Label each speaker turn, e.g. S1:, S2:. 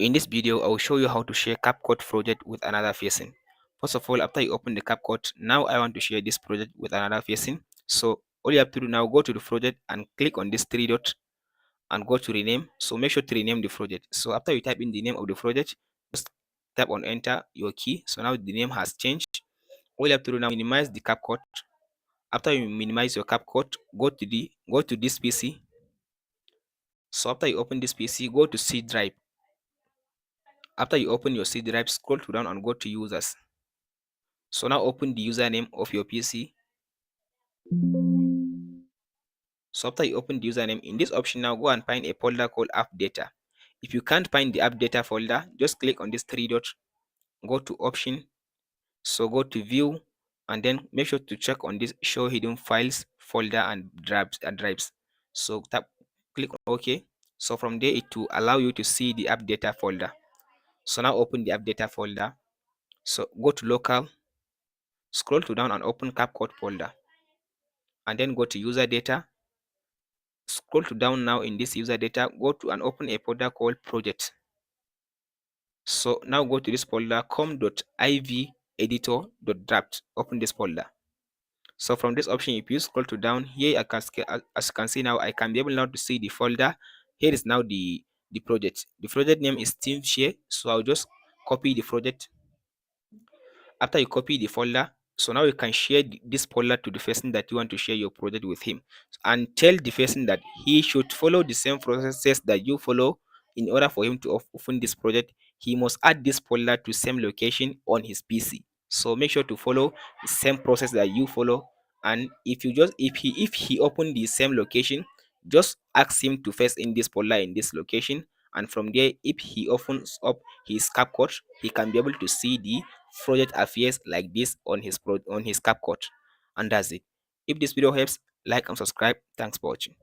S1: In this video, I will show you how to share Capcut project with another person. First of all, after you open the Capcut, now I want to share this project with another person. So all you have to do now, go to the project and click on this three dot and go to rename. So make sure to rename the project. So after you type in the name of the project, just tap on enter your key. So now the name has changed. All you have to do now, minimize the Capcut. After you minimize your Capcut, go to this PC. So after you open this PC, go to C drive. After you open your C drive, scroll to down and go to users. So now open the username of your PC. So after you open the username, in this option now go and find a folder called app data. If you can't find the app data folder, just click on this three dots, go to option, so go to view, and then make sure to check on this show hidden files folder and drives. So click on OK. So from there it will allow you to see the app data folder. So now open the app data folder. So go to local, scroll to down and open Capcut folder, and then go to user data. Scroll to down now in this user data, go to and open a folder called project. So now go to this folder com.iv editor.draft. Open this folder. So from this option, if you scroll to down here, as you can see now, I can be able now to see the folder. Here is now the project. The project name is Team Share. So I'll just copy the project. After you copy the folder, so now you can share this folder to the person that you want to share your project with him, and tell the person that he should follow the same processes that you follow. In order for him to open this project, he must add this folder to same location on his PC. So make sure to follow the same process that you follow. And if he open the same location, just ask him to first in this folder in this location, and from there, if he opens up his Capcut, he can be able to see the project affairs like this on his Capcut. And that's it. If this video helps, like and subscribe. Thanks for watching.